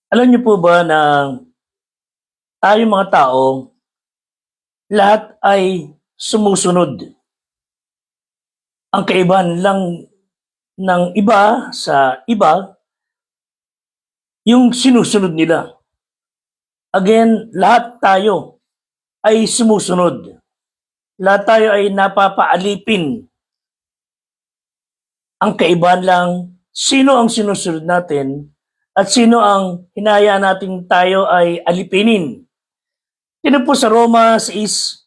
Alam niyo po ba na tayong mga tao, lahat ay sumusunod. Ang kaibahan lang ng iba sa iba, yung sinusunod nila. Again, lahat tayo ay sumusunod. Lahat tayo ay napapaalipin. Ang kaibahan lang, sino ang sinusunod natin at sino ang hinahayaan natin tayo ay alipinin. Tingnan po sa Roma 6,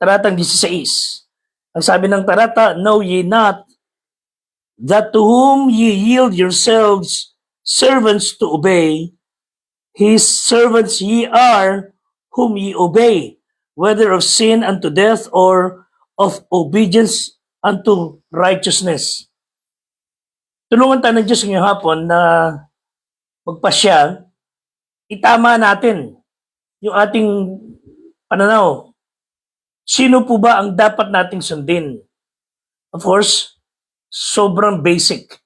talatang 16. Ang sabi ng talata, "Know ye not that to whom ye yield yourselves servants to obey, his servants ye are whom ye obey, whether of sin unto death or of obedience unto righteousness." Tulungan tayo ng Diyos ngayong hapon na magpasya, itama natin yung ating pananaw. Sino po ba ang dapat nating sundin? Of course, sobrang basic.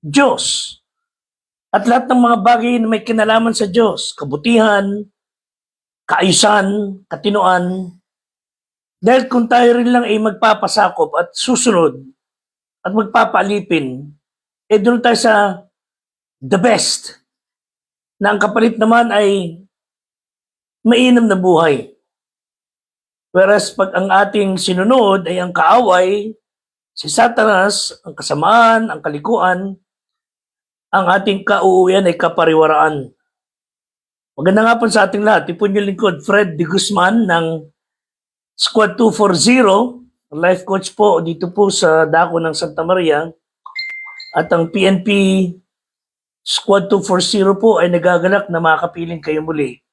Diyos. At lahat ng mga bagay na may kinalaman sa Diyos, kabutihan, kaayusan, katinoan, dahil kung tayo rin lang ay magpapasakop at susunod at magpapaalipin, doon tayo sa the best, na ang kapalit naman ay mainam na buhay. Whereas pag ang ating sinunod ay ang kaaway, si Satanas, ang kasamaan, ang kalikuan, ang ating kauuwian ay kapariwaraan. Maganda nga po sa ating lahat. Ipon yung lingkod, Fred de Guzman ng Squad 240, life coach po dito po sa Dako ng Santa Maria. At ang PNP Squad 240 po ay nagagalak na makapiling kayo muli.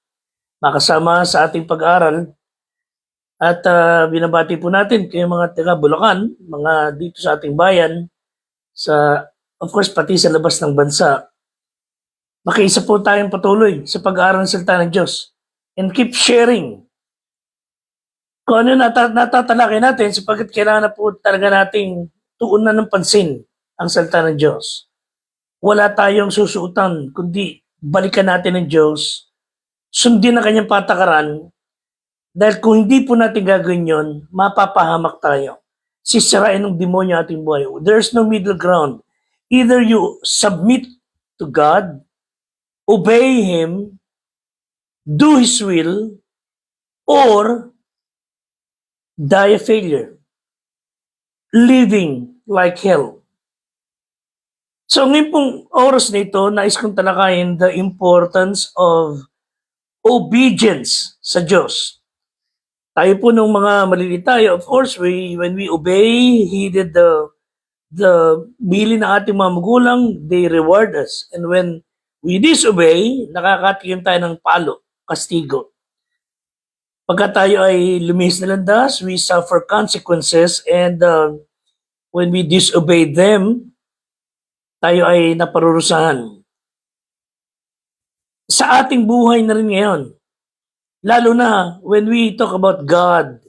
Makasama sa ating pag-aaral. At binabati po natin kayo mga taga Bulacan, mga dito sa ating bayan, sa, of course, pati sa labas ng bansa. Makiisa po tayong patuloy sa pag-aaral ng salita ng Diyos. And keep sharing. Kung ano natatalakay natin, sapagkat kailangan na po talaga nating tuunan ng pansin ang salita ng Diyos. Wala tayong susuutan, kundi balikan natin ng Diyos, sundin ang kanyang patakaran, dahil kung hindi po natin gagawin yun, mapapahamak tayo. Sisirain ng demonyo ating buhay. There's no middle ground. Either you submit to God, obey Him, do His will, or die a failure, living like hell. So ngayon pong oras na ito, nais kong talakayin the importance of obedience sa Diyos. Tayo po nung mga maliliit tayo, of course, when we obey, heeded the bili ng ating mga magulang, they reward us. And when we disobey, nakakatikim tayo ng palo, kastigo. Pagka tayo ay lumihis na landas, we suffer consequences, and when we disobey them, tayo ay naparurusahan. Sa ating buhay na rin ngayon, lalo na when we talk about God,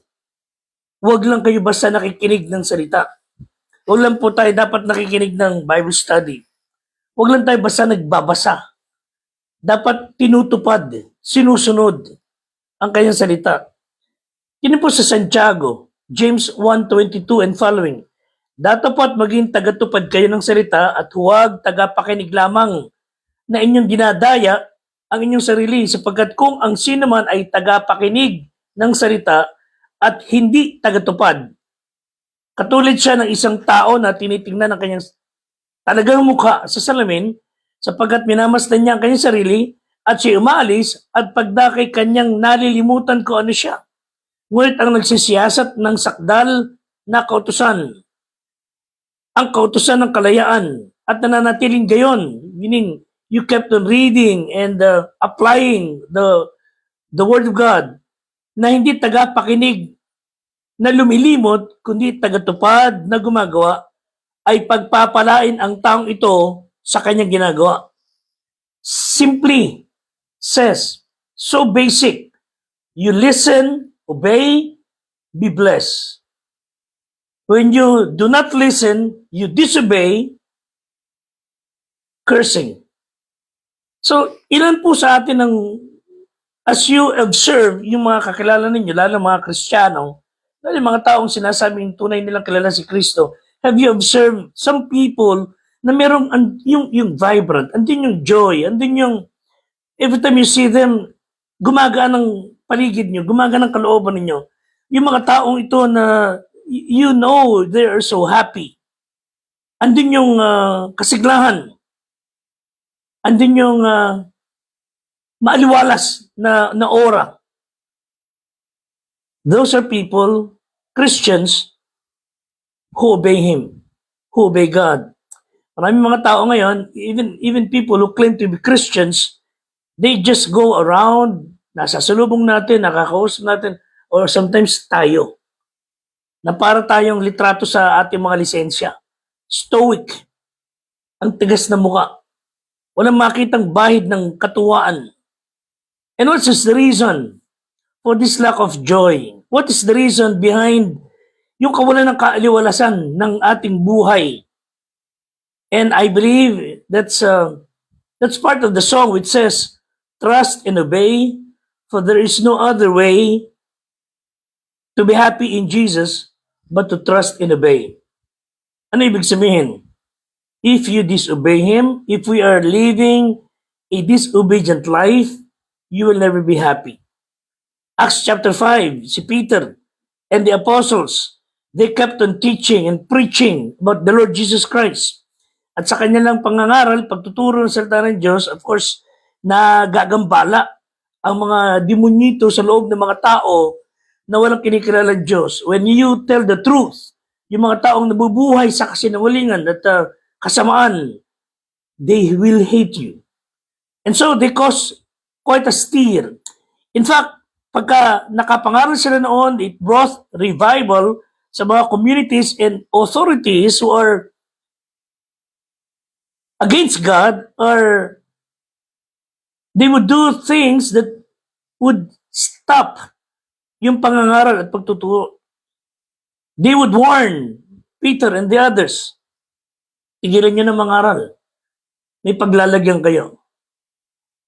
huwag lang kayo basta nakikinig ng salita. Huwag lang po tayo dapat nakikinig ng Bible study. Huwag lang tayo basta nagbabasa. Dapat tinutupad, sinusunod ang kanyang salita. Yun po sa Santiago, James 1:22 and following. Datapat maging tagatupad kayo ng salita at huwag tagapakinig lamang na inyong dinadaya ang inyong sarili, sapagkat kung ang sino man ay tagapakinig ng salita at hindi tagatupad, katulad siya ng isang tao na tinitingnan ang kanyang talagang mukha sa salamin, sapagkat minamasdan niya ang kanyang sarili at siya umaalis at pagdakay kanyang nalilimutan ko ano siya. Ngunit ang nagsisiyasat ng sakdal na kautusan, ang kautusan ng kalayaan at nananatiling gayon, meaning you kept on reading and applying the Word of God, na hindi tagapakinig na lumilimot, kundi tagatupad na gumagawa, ay pagpapalain ang taong ito sa kanyang ginagawa. Simply says, so basic, you listen, obey, be blessed. When you do not listen, you disobey, cursing. So, ilan po sa atin ang, as you observe, yung mga kakilala ninyo, lalo mga Kristiyano, lalo yung mga taong sinasabing tunay nilang kilala si Kristo, have you observed some people na merong yung vibrant, andun yung joy, andun yung, every time you see them, gumagaan ng paligid nyo, gumagaan ng kalooban ninyo. Yung mga taong ito na, you know, they are so happy. Andun yung kasiglahan. Andun yung maaliwalas na aura. Those are people, Christians, who obey Him, who obey God. Maraming mga tao ngayon, even people who claim to be Christians, they just go around, nasa salubong natin, nakakausap natin, or sometimes tayo, na para tayong litrato sa ating mga lisensya. Stoic, ang tigas na muka. Walang makitang bahid ng katuwaan. And what is the reason for this lack of joy? What is the reason behind yung kawalan ng kaaliwalasan ng ating buhay? And I believe that's part of the song which says, trust and obey, for there is no other way to be happy in Jesus but to trust and obey. Ano ibig sabihin? If you disobey Him, if we are living a disobedient life, you will never be happy. Acts chapter 5, si Peter and the apostles, they kept on teaching and preaching about the Lord Jesus Christ. At sa kanilang pangangaral, pagtuturo ng salita ng Diyos, of course, nagagambala ang mga demonyito sa loob ng mga tao na walang kinikilala ng Diyos. When you tell the truth, yung mga taong nabubuhay sa kasinungalingan at kasamaan, they will hate you. And so they cause quite a stir. In fact, pagka nakapangaral sila noon, it brought revival sa mga communities and authorities who are against God, or they would do things that would stop yung pangangaral at pagtuturo. They would warn Peter and the others, tigilan nyo ng mangaral. May paglalagyan kayo.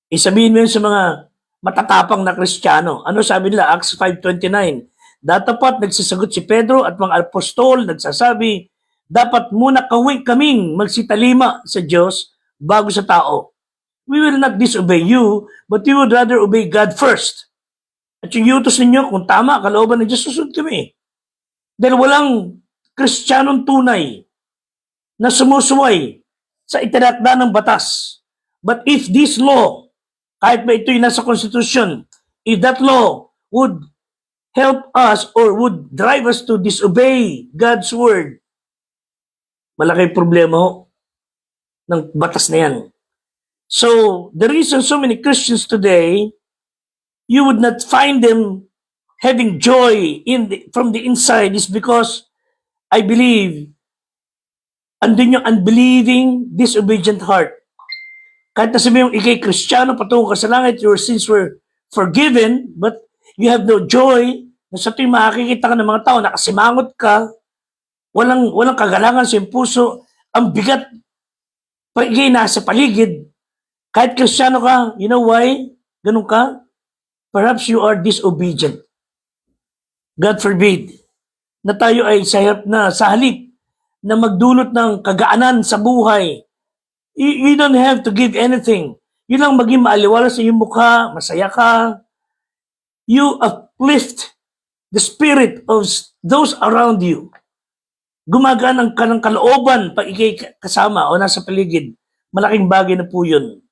Isabihin mo yun sa mga matatapang na Kristiyano. Ano sabi nila? Acts 5:29. Datapat nagsasagot si Pedro at mga apostol nagsasabi, dapat muna kaming magsitalima sa Diyos bago sa tao. We will not disobey you, but we would rather obey God first. At yung iutos ninyo, kung tama, kalooban ng Diyos, susunod kami. Dahil walang Kristiyanong tunay na sumusuway sa itinakda ng batas. But if this law, kahit ba ito'y nasa Constitution, if that law would help us or would drive us to disobey God's word, malaki problema ho ng batas na yan. So, the reason so many Christians today, you would not find them having joy from the inside is because I believe andun yung unbelieving, disobedient heart. Kahit na sabi yung ikay Kristiyano, patungo ka sa langit, your sins were forgiven, but you have no joy, na sa tuwing makikita ka ng mga tao, nakasimangot ka, walang kagalangan sa iyong puso, ang bigat, pag ikay nasa paligid, kahit Kristiyano ka, you know why? Ganun ka? Perhaps you are disobedient. God forbid na tayo ay sa halip na magdulot ng kagaanan sa buhay. You don't have to give anything. Yun lang maging maaliwala sa iyong mukha, masaya ka. You uplift the spirit of those around you. Gumagaan ang kanang kalooban pag ikay kasama o nasa paligid. Malaking bagay na po yun.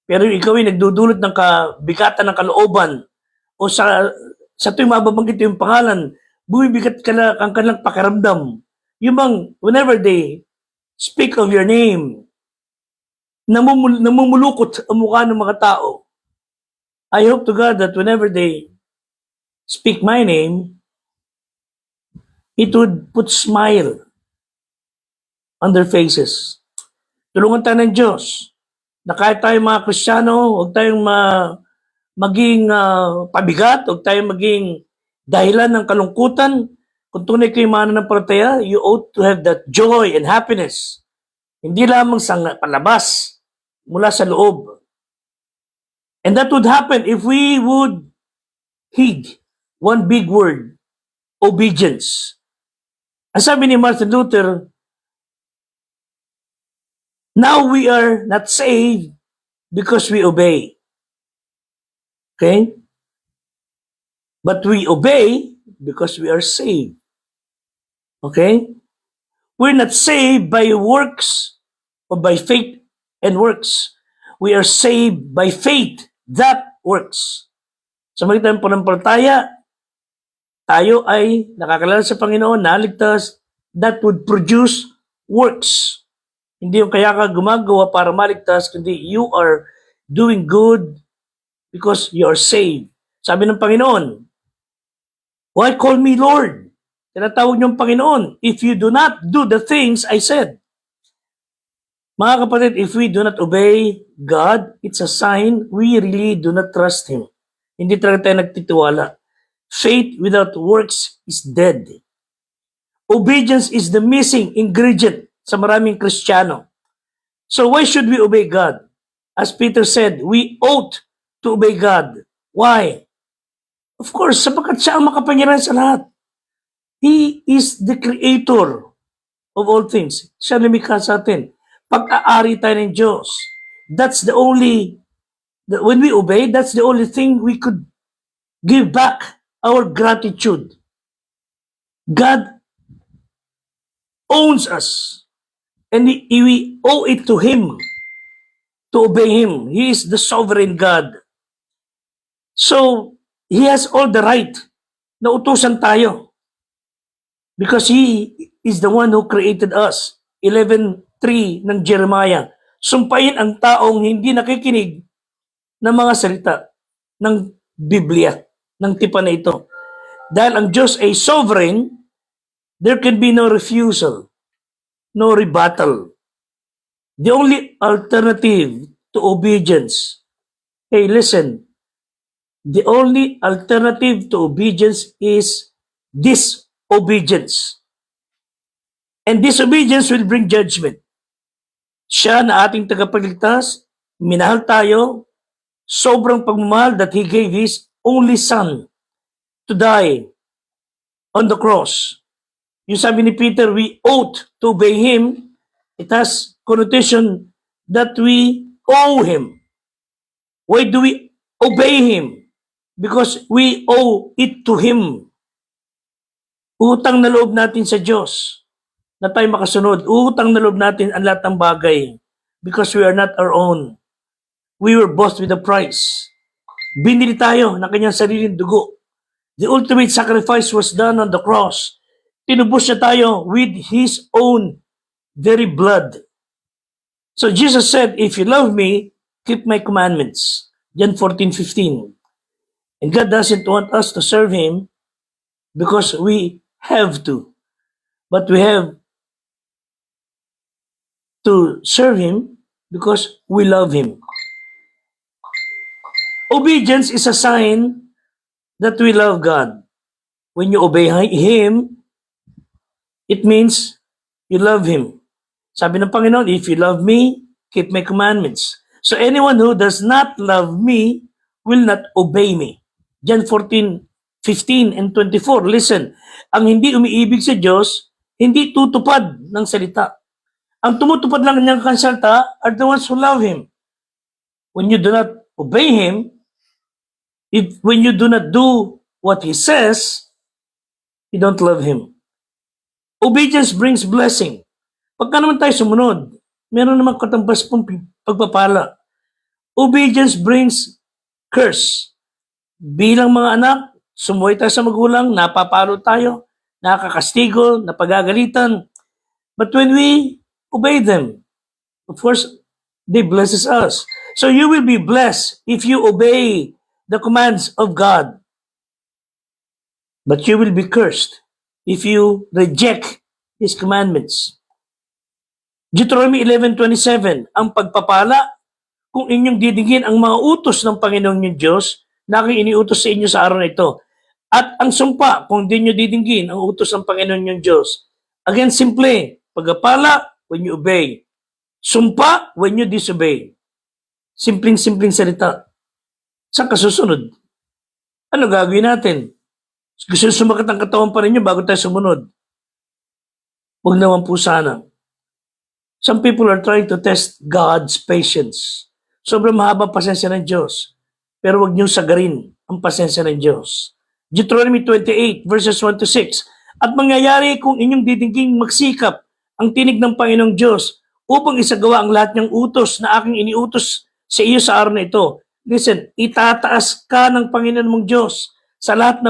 Pero ikaw ay nagdudulot ng kabigatan ng kalooban o sa tuwing mababanggit yung pangalan, bumibigat ang kanilang pakiramdam. Yung bang, whenever they speak of your name, namumulukot ang mukha ng mga tao. I hope to God that whenever they speak my name, it would put smile on their faces. Tulungan tayo ng Diyos na kahit tayo mga Kristiyano, huwag tayong maging pabigat, huwag tayong maging dahilan ng kalungkutan. Kung tunay kayo mananampalataya, you ought to have that joy and happiness. Hindi lamang sa palabas, mula sa loob. And that would happen if we would heed one big word, obedience. Ang sabi ni Martin Luther, now we are not saved because we obey. Okay? But we obey because we are saved. Okay? We're not saved by works or by faith and works. We are saved by faith that works. Sa mga tayong panampalataya, tayo ay nakakalala sa Panginoon, naligtas, that would produce works. Hindi yung kaya ka gumagawa para maligtas, kundi you are doing good because you are saved. Sabi ng Panginoon, why call me Lord? Tinatawag niyong Panginoon, if you do not do the things I said. Mga kapatid, if we do not obey God, it's a sign we really do not trust Him. Hindi talaga tayo nagtitiwala. Faith without works is dead. Obedience is the missing ingredient sa maraming Kristiyano. So why should we obey God? As Peter said, we ought to obey God. Why? Of course, sapagkat siya ang makapangyarihan sa lahat. He is the creator of all things. Siya lumikha sa atin. Pag-aari tayo ng Diyos. That's the only, when we obey, that's the only thing we could give back our gratitude. God owns us. And we owe it to Him to obey Him. He is the sovereign God. So, He has all the right na utusan tayo. Because He is the one who created us. 11:3 ng Jeremiah. Sumpain ang taong hindi nakikinig ng mga salita ng Biblia, ng tipan na ito. Dahil ang Diyos ay sovereign, there can be no refusal, no rebuttal. The only alternative to obedience, hey listen, the only alternative to obedience is disobedience. And disobedience will bring judgment. Siya na ating tagapagligtas, minahal tayo, sobrang pagmamahal that He gave His only Son to die on the cross. Yung sabi ni Peter, we ought to obey Him. It has connotation that we owe Him. Why do we obey Him? Because we owe it to Him. Utang na loob natin sa Diyos na tayo makasunod. Utang na loob natin ang lahat ng bagay because we are not our own. We were bought with a price. Binili tayo ng kanyang sariling dugo. The ultimate sacrifice was done on the cross. Tinubos niya tayo with His own very blood. So Jesus said, if you love me, keep my commandments. John 14:15. And God doesn't want us to serve Him because we have to. But we have to serve Him because we love Him. Obedience is a sign that we love God. When you obey Him, it means you love Him. Sabi ng Panginoon, if you love me, keep my commandments. So anyone who does not love me will not obey me. John 14:15 and 24. Listen, ang hindi umiibig sa Diyos, hindi tutupad ng salita. Ang tumutupad lang ng kanyang salita are the ones who love Him. When you do not obey Him, when you do not do what He says, you don't love Him. Obedience brings blessing. Pagka naman tayo sumunod, meron naman katambas pong pagpapala. Obedience brings curse. Bilang mga anak, sumuway tayo sa magulang, napapalo tayo, nakakastigo, napagagalitan. But when we obey them, of course, they blesses us. So you will be blessed if you obey the commands of God. But you will be cursed if you reject His commandments. Deuteronomy 11:27, ang pagpapala, kung inyong didingin ang mga utos ng Panginoong yung Diyos, na aking iniutos sa inyo sa araw na ito. At ang sumpa, kung di nyo didinggin ang utos ng Panginoon yung Diyos. Again, simple, pagpapala when you obey. Sumpa when you disobey. Simpleng-simpleng salita. Saan ka susunod? Ano gagawin natin? Gusto sumakit ang katawan pa rin niyo bago tayo sumunod? Huwag naman po sana. Some people are trying to test God's patience. Sobrang mahaba ang pasensya ng Diyos. Pero huwag niyong sagarin ang pasensya ng Diyos. Deuteronomy 28 verses 1 to 6. At mangyayari kung inyong didingging magsikap ang tinig ng Panginoong Diyos upang isagawa ang lahat ng utos na aking iniutos sa iyo sa araw na ito. Listen, itataas ka ng Panginoon mong Diyos sa lahat ng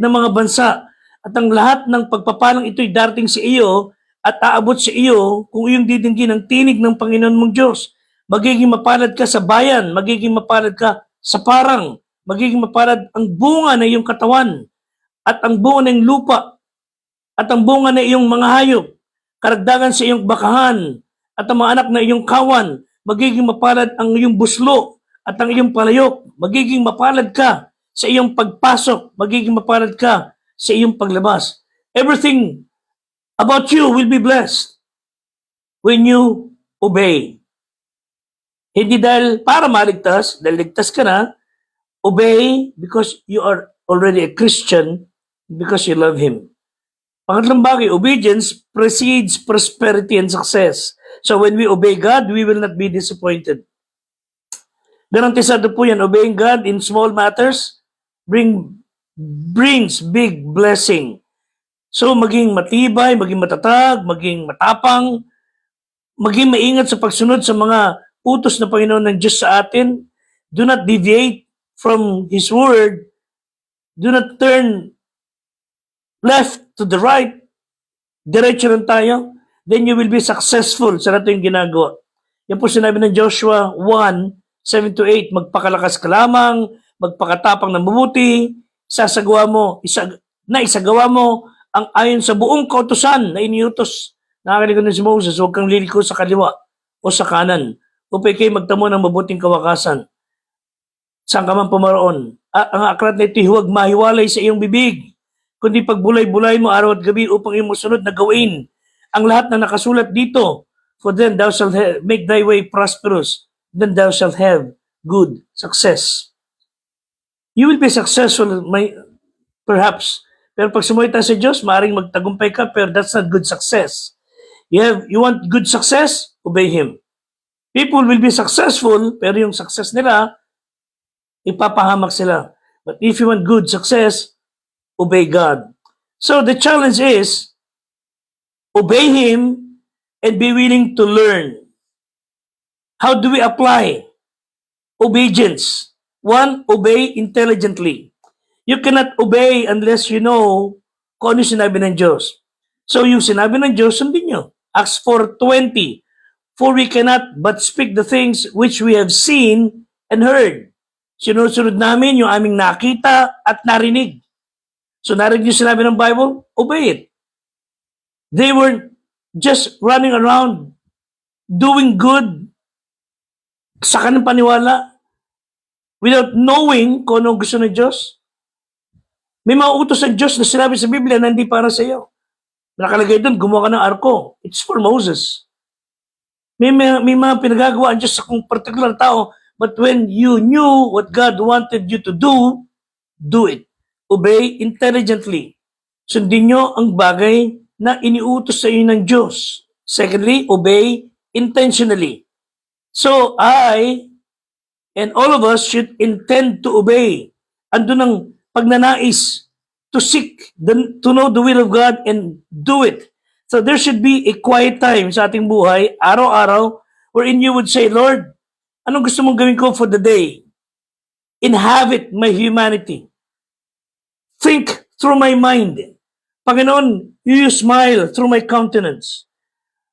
mga bansa at ang lahat ng pagpapalang ito'y darating sa iyo at aabot sa iyo kung iyong didinggin ang tinig ng Panginoon mong Diyos. Magiging mapalad ka sa bayan, magiging mapalad ka sa parang, magiging mapalad ang bunga ng iyong katawan at ang bunga ng lupa at ang bunga ng iyong mga hayop, karagdagan sa iyong bakahan at ang mga anak na iyong kawan, magiging mapalad ang iyong buslo at ang iyong palayok, magiging mapalad ka sa iyong pagpasok, magiging mapalad ka sa iyong paglabas. Everything about you will be blessed when you obey. Hindi dahil para maligtas, dahil ligtas ka na, obey because you are already a Christian, because you love Him. Pangatlong bagay, obedience precedes prosperity and success. So when we obey God, we will not be disappointed. Garantisado po yan, obeying God in small matters brings big blessing. So maging matibay, maging matatag, maging matapang, maging maingat sa pagsunod sa mga utos na Panginoon ng Diyos sa atin. Do not deviate from His Word. Do not turn left to the right. Diretso lang tayo. Then you will be successful sa natin yung ginagawa. Yan po sinabi ng Joshua 1:7-8. Magpakalakas ka lamang, magpakatapang ng mabuti, isagawa mo ang ayon sa buong kautusan na iniutos na akin ni Moses. Huwag kang liliko sa kaliwa o sa kanan upang kayo magtamo ng mabuting kawakasan. Saan ka man pumaroon. Ang aklat na ito'y huwag mahiwalay sa iyong bibig, kundi pagbulay-bulay mo araw at gabi upang iyong musunod na gawin ang lahat na nakasulat dito. For then thou shalt make thy way prosperous, then thou shalt have good success. You will be successful, perhaps. Pero pag sumuway tayo sa Diyos, maaaring magtagumpay ka, pero that's not good success. You want good success? Obey Him. People will be successful, pero yung success nila, ipapahamak sila. But if you want good success, obey God. So the challenge is, obey Him and be willing to learn. How do we apply obedience? One, obey intelligently. You cannot obey unless you know kung ano sinabi ng Diyos. So yung sinabi ng Diyos, sundin nyo. Acts 4:20. For we cannot but speak the things which we have seen and heard. Sinusunod namin yung aming nakita at narinig. So narinig yung sinabi ng Bible, obey it. They were just running around doing good sa kanilang paniwala without knowing kung ano gusto ng Diyos. May mga utos ng Diyos na sinabi sa Biblia na hindi para sa iyo. Nakalagay doon, gumawa ka ng arko. It's for Moses. May mga pinagagawa ang Diyos sa kung particular tao, but when you knew what God wanted you to do it. Obey intelligently. Sundin nyo ang bagay na iniutos sa iyo ng Diyos. Secondly, obey intentionally. So I and all of us should intend to obey. Andun ang pagnanais to seek, to know the will of God and do it. So there should be a quiet time sa ating buhay, araw-araw, wherein you would say, Lord, anong gusto mong gawin ko for the day? Inhabit my humanity. Think through my mind. Panginoon, you smile through my countenance.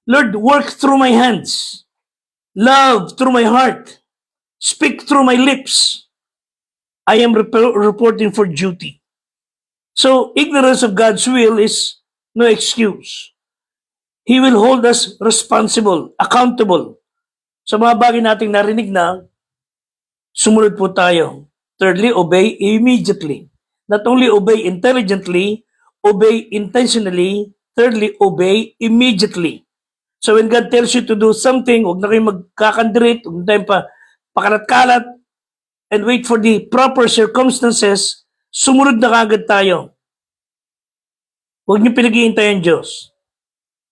Lord, work through my hands. Love through my heart. Speak through my lips. I am reporting for duty. So, ignorance of God's will is no excuse. He will hold us responsible, accountable. Sa mga bagay nating narinig na, sumunod po tayo. Thirdly, obey immediately. Not only obey intelligently, obey intentionally. Thirdly, obey immediately. So when God tells you to do something, huwag na kayong magkakandirit, huwag na tayong pakalat-kalat. and wait for the proper circumstances, sumunod na kagad tayo. Huwag niyo pinag-iintay ang Diyos.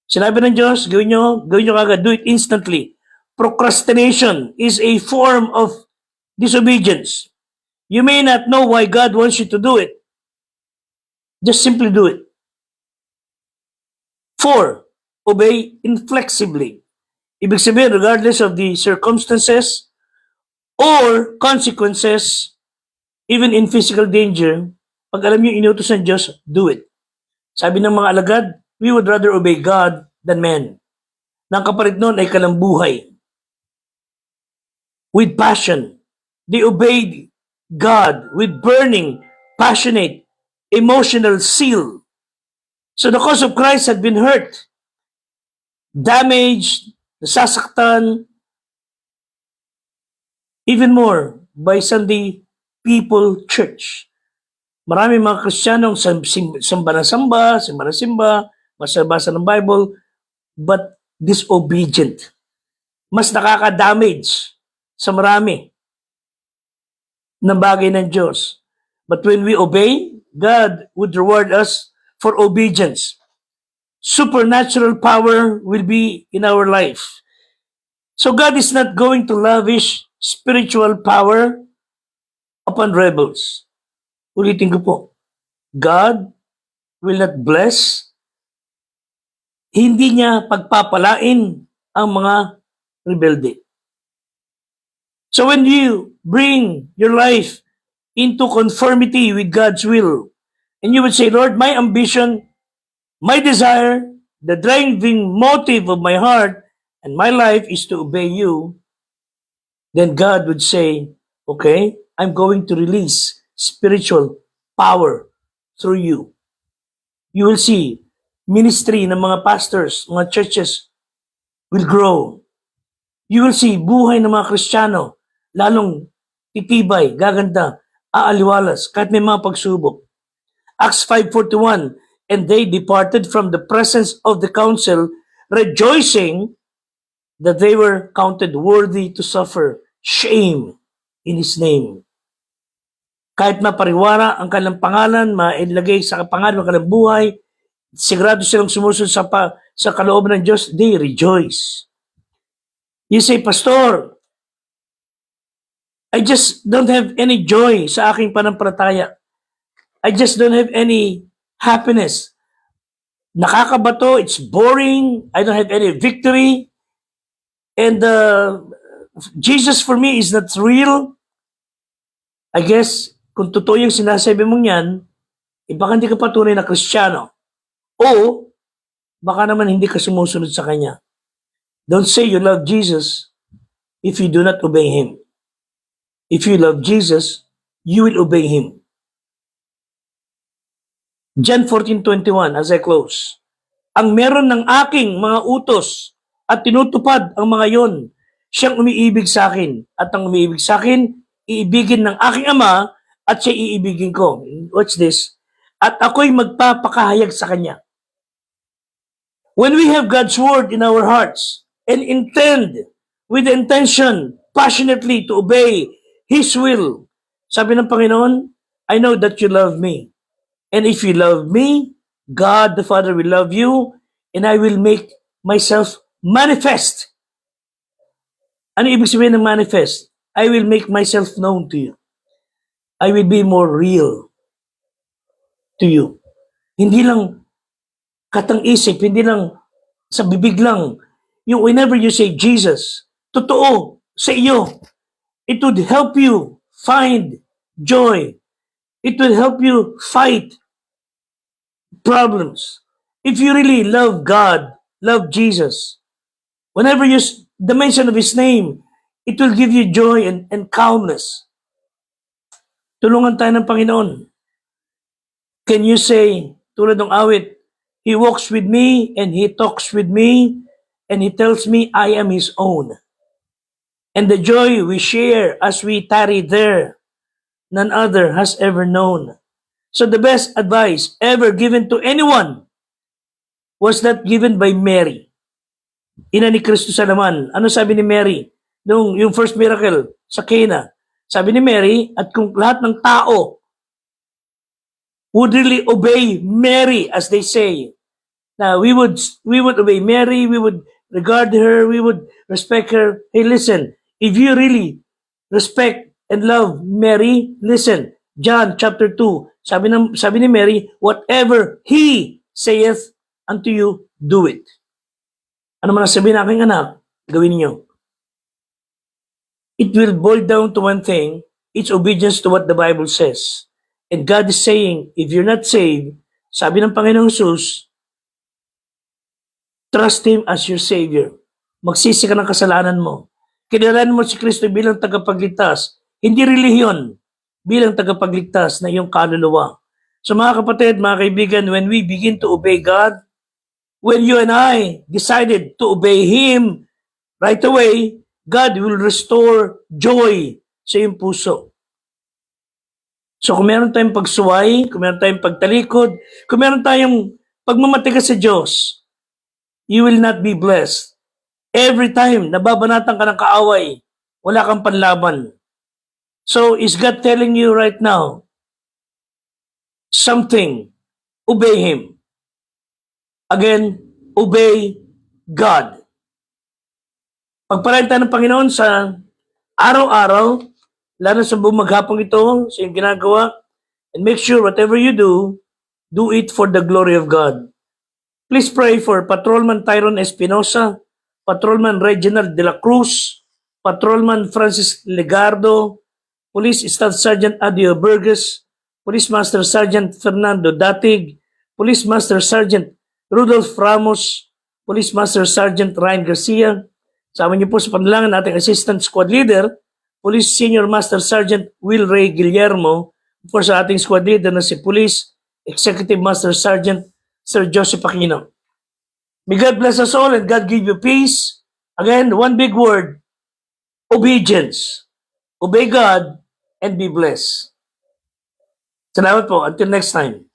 Sinabi ng Diyos, gawin niyo kagad, do it instantly. Procrastination is a form of disobedience. You may not know why God wants you to do it. Just simply do it. 4, obey inflexibly. Ibig sabihin, regardless of the circumstances or consequences, even in physical danger, pag alam niyo inutos ng Diyos, do it. Sabi ng mga alagad, we would rather obey God than men. Nang kapalit noon ay kalambuhay. With passion, they obeyed God with burning, passionate, emotional zeal. So the cause of Christ had been hurt, damaged, nasasaktan, even more by Sunday people church. Marami mga Kristiyanong samba ng samba, simba ng simba, masabasa ng Bible, but disobedient. Mas nakaka-damage sa marami ng bagay ng Diyos. But when we obey, God would reward us for obedience. Supernatural power will be in our life. So God is not going to lavish spiritual power upon rebels. Ulitin ko po, God will not bless, hindi niya pagpapalain ang mga rebelde. So when you bring your life into conformity with God's will, and you would say, Lord, my ambition, my desire, the driving motive of my heart and my life is to obey you, then God would say, okay, I'm going to release spiritual power through you. You will see ministry ng mga pastors, mga churches will grow. You will see buhay ng mga Kristiyano lalong titibay, gaganda, aaliwalas, kahit may mga pagsubok. Acts 5:41, and they departed from the presence of the council, rejoicing that they were counted worthy to suffer shame in His name. Kahit mapariwara ang kanilang pangalan, mailagay sa pangalan ng kanilang buhay, sigurado silang sumusunod sa kalooban ng Diyos, they rejoice. You say, Pastor, I just don't have any joy sa aking panampalataya. I just don't have any happiness. Nakakabato, it's boring, I don't have any victory, and Jesus for me is not real. I guess, kung totoo yung sinasabi mong yan, baka hindi ka patunay na Kristiyano. O, baka naman hindi ka sumusunod sa Kanya. Don't say you love Jesus if you do not obey Him. If you love Jesus, you will obey Him. John 14:21, as I close. Ang meron ng aking mga utos at tinutupad ang mga yon, siyang umiibig sa akin. At ang umiibig sa akin, iibigin ng aking Ama at siya iibigin ko. Watch this. At ako'y magpapakahayag sa Kanya. When we have God's Word in our hearts and intend with the intention passionately to obey His will, sabi ng Panginoon, I know that you love me. And if you love me, God the Father will love you and I will make myself manifest. Ano ibig sabihin ng manifest? I will make myself known to you. I will be more real to you. Hindi lang katang-isip, hindi lang sa bibig lang. Yung whenever you say Jesus, totoo sa iyo. It would help you find joy. It will help you fight problems. If you really love God, love Jesus, whenever you the mention of His name, it will give you joy and calmness. Tulungan tayo ng Panginoon. Can you say, tulad ng awit, He walks with me and He talks with me and He tells me I am His own. And the joy we share as we tarry there, none other has ever known. So the best advice ever given to anyone was that given by Mary. Ina ni Kristo sa laman. Ano sabi ni Mary? Yung first miracle sa Cana. Sabi ni Mary, at kung lahat ng tao would really obey Mary, as they say, na we would obey Mary, we would regard her, we would respect her. Hey, listen, if you really respect and love Mary, listen, John chapter 2, sabi ni Mary, whatever he saith unto you, do it. Ano man ang sabihin ng aking anak, gawin niyo. It will boil down to one thing, it's obedience to what the Bible says. And God is saying, if you're not saved, sabi ng Panginoong Jesus, trust Him as your Savior. Magsisi ka ng kasalanan mo. Kinalanan mo si Kristo bilang tagapagligtas, hindi relihiyon, bilang tagapagligtas na iyong kaluluwa. So mga kapatid, mga kaibigan, when we begin to obey God, when you and I decided to obey Him right away, God will restore joy sa iyong puso. So kung meron tayong pagsuway, kung meron tayong pagtalikod, kung meron tayong pagmamatigas sa Diyos, you will not be blessed. Every time nababanatan ka ng kaaway, wala kang panlaban. So is God telling you right now something? Obey Him. Again, obey God. Pagpalain tayo ng Panginoon sa araw-araw, lalo sa buong maghapong ito, sa iyong ginagawa, and make sure whatever you do it for the glory of God. Please pray for Patrolman Tyrone Espinosa, Patrolman Reginald de la Cruz, Patrolman Francis Legardo, Police Staff Sergeant Adio Burgess, Police Master Sergeant Fernando Datig, Police Master Sergeant Rudolph Ramos, Police Master Sergeant Ryan Garcia. Sama niyo po sa panalangin nating Assistant Squad Leader, Police Senior Master Sergeant Will Ray Guillermo, for sa ating squad leader na si Police Executive Master Sergeant Sir Joseph Aquino. May God bless us all and God give you peace. Again, one big word, obedience. Obey God and be blessed. Salamat po. Until next time.